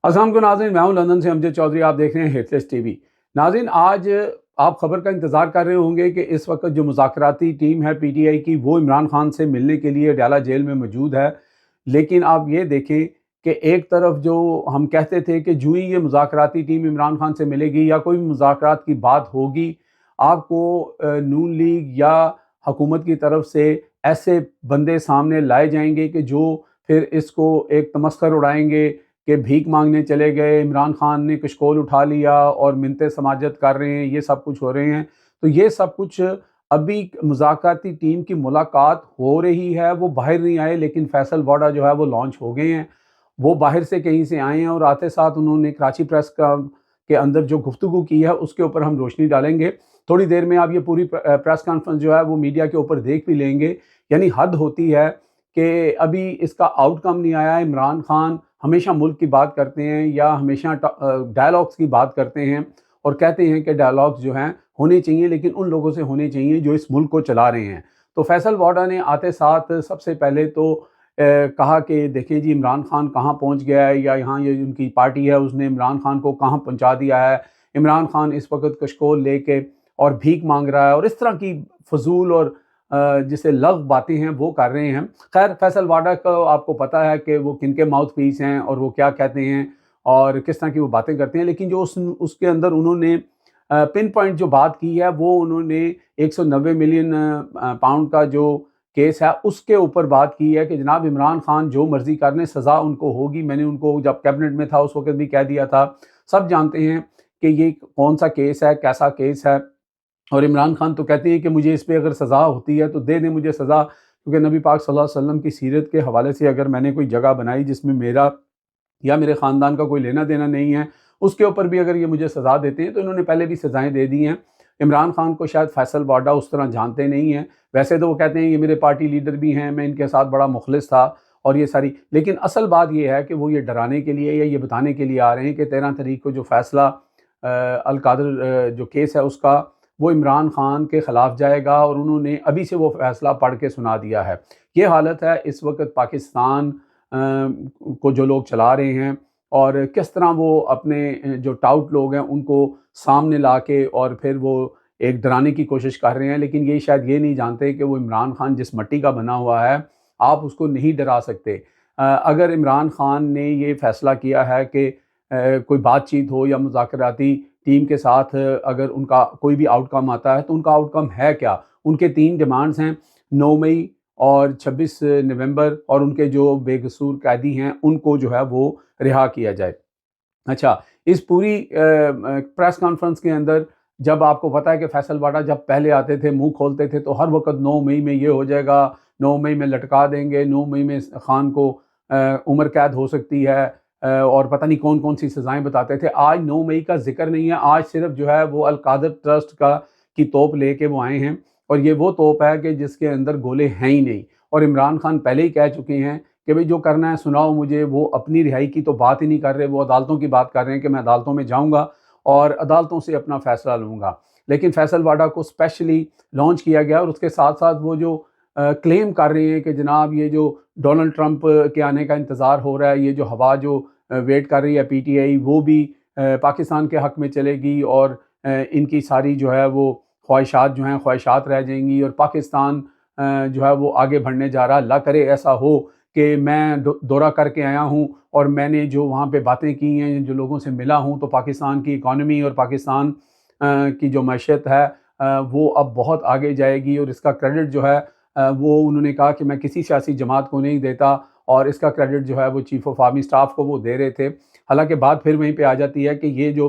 अस्सलाम वालेकुम नाज़रीन, मैं हूं लंदन से अमजद चौधरी। आप देख रहे हैं हिटलेस टीवी। नाज़रीन, आज आप खबर का इंतज़ार कर रहे होंगे कि इस वक्त जो मुज़ाकराती टीम है पीटीआई की, वो इमरान खान से मिलने के लिए अडयाला जेल में मौजूद है। लेकिन आप ये देखें कि एक तरफ जो हम कहते थे कि जो ही ये मुज़ाकराती टीम इमरान खान से मिलेगी या कोई भी मुज़ाकरात की बात होगी, आपको नून लीग या हुकूमत की तरफ से ऐसे बंदे सामने लाए जाएंगे कि जो फिर इसको एक तमस्खर उड़ाएंगे कि भीख मांगने चले गए, इमरान खान ने कशकोल उठा लिया और मिन्नतें समाजत कर रहे हैं, ये सब कुछ हो रहे हैं। तो ये सब कुछ अभी मुज़ाकराती टीम की मुलाकात हो रही है, वो बाहर नहीं आए, लेकिन फैसल वाडा जो है वो लॉन्च हो गए हैं। वो बाहर से कहीं से आए हैं और आते साथ उन्होंने कराची प्रेस के अंदर जो गुफ्तगू की है उसके ऊपर हम रोशनी डालेंगे। थोड़ी देर में आप ये पूरी प्रेस कॉन्फ्रेंस जो है वो मीडिया के ऊपर देख भी लेंगे। यानी हद होती है कि अभी इसका आउटकम नहीं आया। इमरान खान हमेशा मुल्क की बात करते हैं या हमेशा डायलॉग्स की बात करते हैं और कहते हैं कि डायलॉग्स जो हैं होने चाहिए, लेकिन उन लोगों से होने चाहिए जो इस मुल्क को चला रहे हैं। तो फैसल वाडा ने आते साथ सबसे पहले तो कहा कि देखिए जी, इमरान खान कहाँ पहुँच गया है, या यहाँ ये उनकी पार्टी है उसने इमरान खान को कहाँ पहुँचा दिया है। इमरान खान इस वक्त कशकोल लेके और भीख मांग रहा है और इस तरह की फजूल और जिसे लग बातें हैं वो कर रहे हैं। खैर, फैसल वाडा को आपको पता है कि वो किन के माउथ पीस हैं और वो क्या कहते हैं और किस तरह की वो बातें करते हैं। लेकिन जो उसके अंदर उन्होंने पिन पॉइंट जो बात की है, वो उन्होंने 190 मिलियन पाउंड का जो केस है उसके ऊपर बात की है कि जनाब इमरान खान जो मर्जी कर लें, सज़ा उनको होगी। मैंने उनको जब कैबिनेट में था उस वक्त भी कह दिया था। सब जानते हैं कि ये कौन सा केस है, कैसा केस है। और इमरान खान तो कहते हैं कि मुझे इस पे अगर सज़ा होती है तो दे दें मुझे सज़ा, क्योंकि नबी पाक सल्लल्लाहु अलैहि वसल्लम की सीरत के हवाले से अगर मैंने कोई जगह बनाई जिसमें मेरा या मेरे ख़ानदान का कोई लेना देना नहीं है, उसके ऊपर भी अगर ये मुझे सज़ा देते हैं तो इन्होंने पहले भी सज़ाएँ दे दी हैं। इमरान खान को शायद फैसल वाडा उस तरह जानते नहीं हैं। वैसे तो वो कहते हैं ये मेरे पार्टी लीडर भी हैं, मैं इनके साथ बड़ा मुखलिस था और ये सारी, लेकिन असल बात ये है कि वो ये डराने के लिए या ये बताने के लिए आ रहे हैं कि 13 तारीख को जो फ़ैसला अल कादर जो केस है उसका, वो इमरान खान के ख़िलाफ़ जाएगा और उन्होंने अभी से वो फ़ैसला पढ़ के सुना दिया है। ये हालत है इस वक्त पाकिस्तान को जो लोग चला रहे हैं और किस तरह वो अपने जो टाउट लोग हैं उनको सामने ला के और फिर वो एक डराने की कोशिश कर रहे हैं। लेकिन ये शायद ये नहीं जानते कि वो इमरान खान जिस मिट्टी का बना हुआ है, आप उसको नहीं डरा सकते। अगर इमरान खान ने ये फ़ैसला किया है कि कोई बातचीत हो या मुज़ाकराती टीम के साथ अगर उनका कोई भी आउटकम आता है, तो उनका आउटकम है क्या? उनके 3 डिमांड्स हैं, 9 मई और 26 नवंबर, और उनके जो बेकसूर कैदी हैं उनको जो है वो रिहा किया जाए। अच्छा, इस पूरी प्रेस कॉन्फ्रेंस के अंदर जब आपको पता है कि फैसल वाडा जब पहले आते थे, मुंह खोलते थे, तो हर वक्त 9 मई में ये हो जाएगा, 9 मई में लटका देंगे, 9 मई में खान को उम्र कैद हो सकती है, और पता नहीं कौन कौन सी सज़ाएं बताते थे। आज 9 मई का जिक्र नहीं है। आज सिर्फ जो है वो अल कादर ट्रस्ट की तोप लेके वो आए हैं, और ये वो तोप है कि जिसके अंदर गोले हैं ही नहीं। और इमरान खान पहले ही कह चुके हैं कि भाई जो करना है सुनाओ मुझे। वो अपनी रिहाई की तो बात ही नहीं कर रहे, वो अदालतों की बात कर रहे हैं कि मैं अदालतों में जाऊंगा और अदालतों से अपना फैसला लूँगा। लेकिन फैसल वाडा को स्पेशली लॉन्च किया गया और उसके साथ साथ वो जो क्लेम कर रहे हैं कि जनाब ये जो डोनाल्ड ट्रंप के आने का इंतज़ार हो रहा है, ये जो हवा जो वेट कर रही है पीटीआई, वो भी पाकिस्तान के हक़ में चलेगी और इनकी सारी जो है वो ख्वाहिशात जो हैं ख्वाहिशात रह जाएंगी और पाकिस्तान जो है वो आगे बढ़ने जा रहा। अल्लाह करे ऐसा हो कि मैं दौरा करके आया हूँ और मैंने जो वहाँ पे बातें की हैं, जो लोगों से मिला हूँ, तो पाकिस्तान की इकॉनमी और पाकिस्तान की जो मैशियत है वो अब बहुत आगे जाएगी। और इसका क्रेडिट जो है वो उन्होंने कहा कि मैं किसी सियासी जमात को नहीं देता, और इसका क्रेडिट जो है वो चीफ़ ऑफ आर्मी स्टाफ को वो दे रहे थे। हालांकि बात फिर वहीं पे आ जाती है कि ये जो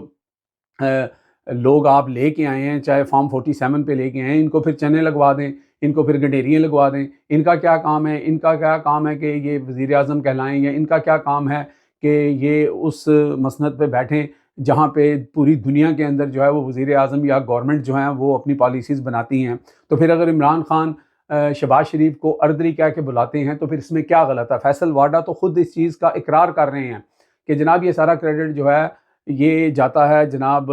लोग आप लेके आए हैं, चाहे फॉर्म 47 पे लेके आए हैं, इनको फिर चने लगवा दें, इनको फिर गडेरियाँ लगवा दें। इनका क्या काम है? इनका क्या काम है कि ये वज़ीर आज़म कहलाएं, या इनका क्या काम है कि ये उस मसनद पे बैठें जहाँ पे पूरी दुनिया के अंदर जो है वो वज़ीर आज़म या गवर्नमेंट जो है वो अपनी पॉलिसीज़ बनाती हैं। तो फिर अगर इमरान खान शहबाज शरीफ को अर्दरी कह के बुलाते हैं तो फिर इसमें क्या गलत है? फैसल वाडा तो खुद इस चीज़ का इकरार कर रहे हैं कि जनाब ये सारा क्रेडिट जो है ये जाता है जनाब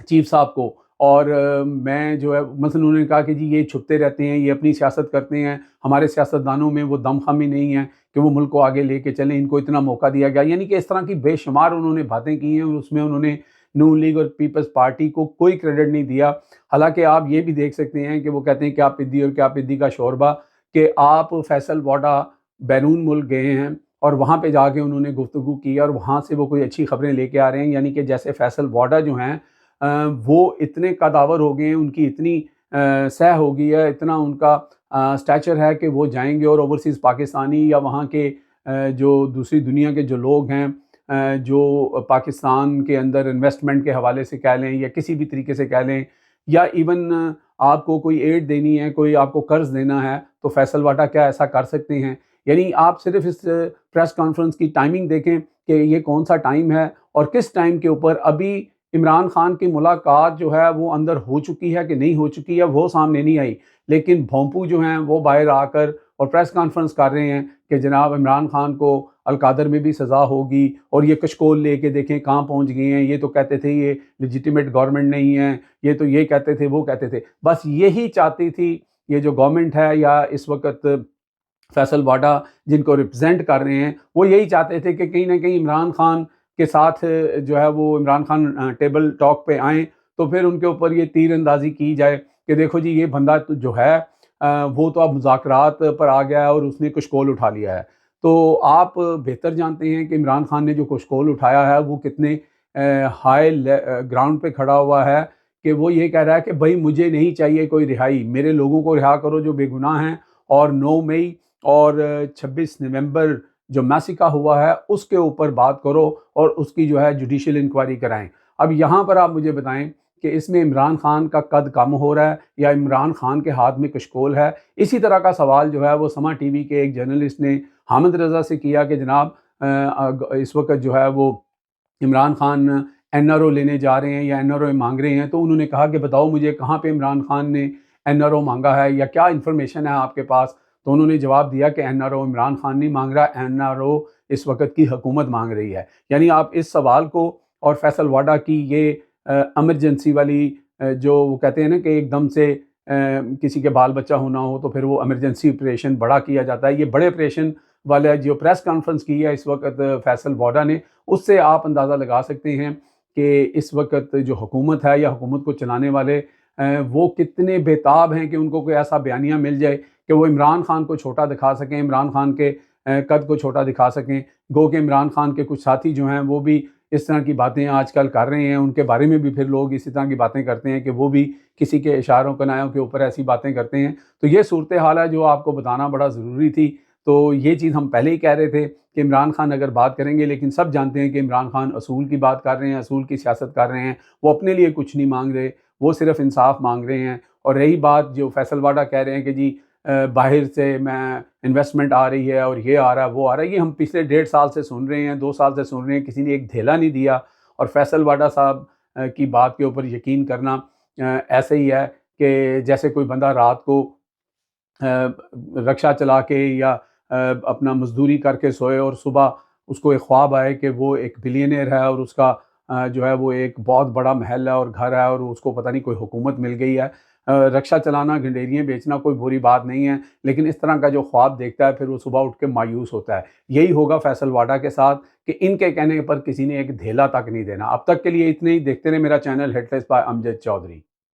चीफ साहब को, اور میں جو ہے مثلا انہوں نے کہا کہ جی یہ چھپتے رہتے ہیں، یہ اپنی سیاست کرتے ہیں، ہمارے سیاستدانوں میں وہ دم خم ہی نہیں ہے کہ وہ ملک کو آگے لے کے چلیں، ان کو اتنا موقع دیا گیا، یعنی کہ اس طرح کی بے شمار انہوں نے باتیں کی ہیں، اور اس میں انہوں نے نون لیگ اور پیپلز پارٹی کو کوئی کریڈٹ نہیں دیا۔ حالانکہ آپ یہ بھی دیکھ سکتے ہیں کہ وہ کہتے ہیں کیا پدی اور کیا پدی کا شوربہ، کہ آپ فیصل واڈا بیرون ملک گئے ہیں اور وہاں پہ جا کے انہوں نے گفتگو کی اور وہاں سے وہ کوئی اچھی خبریں لے کے آ رہے ہیں، یعنی کہ جیسے فیصل واڈا جو ہیں وہ اتنے قداور ہو گئے ہیں، ان کی اتنی سہ ہو گئی ہے، اتنا ان کا سٹیچر ہے کہ وہ جائیں گے اور اوورسیز پاکستانی یا وہاں کے جو دوسری دنیا کے جو لوگ ہیں جو پاکستان کے اندر انویسٹمنٹ کے حوالے سے کہہ لیں یا کسی بھی طریقے سے کہہ لیں، یا ایون آپ کو کوئی ایڈ دینی ہے، کوئی آپ کو قرض دینا ہے، تو فیصل واڈا کیا ایسا کر سکتے ہیں؟ یعنی آپ صرف اس پریس کانفرنس کی ٹائمنگ دیکھیں کہ یہ کون سا ٹائم ہے اور کس ٹائم کے اوپر ابھی عمران خان کی ملاقات جو ہے وہ اندر ہو چکی ہے کہ نہیں ہو چکی ہے وہ سامنے نہیں آئی، لیکن بھونپو جو ہیں وہ باہر آ کر اور پریس کانفرنس کر رہے ہیں کہ جناب عمران خان کو القادر میں بھی سزا ہوگی، اور یہ کشکول لے کے دیکھیں کہاں پہنچ گئے ہیں، یہ تو کہتے تھے یہ لیجیٹیمیٹ گورنمنٹ نہیں ہے، یہ تو یہ کہتے تھے وہ کہتے تھے۔ بس یہی چاہتی تھی یہ جو گورنمنٹ ہے یا اس وقت فیصل واڈا جن کو ریپرزینٹ کر رہے ہیں، وہ یہی چاہتے تھے کہ کہیں نہ کہیں عمران خان کے ساتھ جو ہے وہ عمران خان ٹیبل ٹاک پہ آئیں تو پھر ان کے اوپر یہ تیر اندازی کی جائے کہ دیکھو جی یہ بندہ جو ہے وہ تو اب مذاکرات پر آ گیا ہے اور اس نے کشکول اٹھا لیا ہے۔ تو آپ بہتر جانتے ہیں کہ عمران خان نے جو کشکول اٹھایا ہے وہ کتنے ہائی گراؤنڈ پہ کھڑا ہوا ہے، کہ وہ یہ کہہ رہا ہے کہ بھائی مجھے نہیں چاہیے کوئی رہائی، میرے لوگوں کو رہا کرو جو بے گناہ ہیں، اور 9 مئی اور 26 نومبر جو میسیکا ہوا ہے اس کے اوپر بات کرو اور اس کی جو ہے جوڈیشل انکوائری کرائیں۔ اب یہاں پر آپ مجھے بتائیں کہ اس میں عمران خان کا قد کم ہو رہا ہے یا عمران خان کے ہاتھ میں کشکول ہے؟ اسی طرح کا سوال جو ہے وہ سما ٹی وی کے ایک جرنلسٹ نے حامد رضا سے کیا کہ جناب اس وقت جو ہے وہ Imran Khan N R O لینے جا رہے ہیں یا این آر او مانگ رہے ہیں، تو انہوں نے کہا کہ بتاؤ مجھے کہاں پہ عمران خان نے این آر او مانگا ہے یا کیا انفارمیشن ہے آپ کے پاس؟ تو انہوں نے جواب دیا کہ N R O Imran Khan نہیں مانگ رہا، این آر او اس وقت کی حکومت مانگ رہی ہے۔ یعنی آپ اس سوال کو اور فیصل واڈا کی یہ ایمرجنسی والی جو وہ کہتے ہیں نا کہ ایک دم سے کسی کے بال بچہ ہونا ہو تو پھر وہ ایمرجنسی آپریشن بڑا کیا جاتا ہے، یہ بڑے آپریشن والا جو پریس کانفرنس کی ہے اس وقت فیصل واڈا نے، اس سے آپ اندازہ لگا سکتے ہیں کہ اس وقت جو حکومت ہے یا حکومت کو چلانے والے وہ کتنے بےتاب ہیں کہ ان کو کوئی ایسا بیانیہ مل جائے کہ وہ عمران خان کو چھوٹا دکھا سکیں، عمران خان کے قد کو چھوٹا دکھا سکیں۔ گو کہ عمران خان کے کچھ ساتھی جو ہیں وہ بھی اس طرح کی باتیں آج کل کر رہے ہیں، ان کے بارے میں بھی پھر لوگ اسی طرح کی باتیں کرتے ہیں کہ وہ بھی کسی کے اشاروں کنایوں کے اوپر ایسی باتیں کرتے ہیں۔ تو یہ صورتحال ہے جو آپ کو بتانا بڑا ضروری تھی۔ تو یہ چیز ہم پہلے ہی کہہ رہے تھے کہ عمران خان اگر بات کریں گے، لیکن سب جانتے ہیں کہ عمران خان اصول کی بات کر رہے ہیں، اصول کی سیاست کر رہے ہیں، وہ اپنے لیے کچھ نہیں مانگ رہے، وہ صرف انصاف مانگ رہے ہیں۔ اور رہی بات جو فیصل واڈا کہہ رہے ہیں کہ جی باہر سے میں انویسٹمنٹ آ رہی ہے اور یہ آ رہا ہے وہ آ رہا ہے، یہ ہم پچھلے 1.5 سال سے سن رہے ہیں، 2 سال سے سن رہے ہیں، کسی نے ایک دھیلا نہیں دیا۔ اور فیصل واڈا صاحب کی بات کے اوپر یقین کرنا ایسے ہی ہے کہ جیسے کوئی بندہ رات کو رکشہ چلا کے یا اپنا مزدوری کر کے سوئے اور صبح اس کو ایک خواب آئے کہ وہ ایک بلینئر ہے اور اس کا جو ہے وہ ایک بہت بڑا محل ہے اور گھر ہے اور اس کو پتہ نہیں کوئی حکومت مل گئی ہے۔ رکشہ چلانا، گنڈیریاں بیچنا کوئی بری بات نہیں ہے، لیکن اس طرح کا جو خواب دیکھتا ہے پھر وہ صبح اٹھ کے مایوس ہوتا ہے۔ یہی ہوگا فیصل واڈا کے ساتھ کہ ان کے کہنے پر کسی نے ایک دھیلا تک نہیں دینا۔ اب تک کے لیے اتنے ہی، دیکھتے رہے میرا channel headlines by Amjad Chaudhry.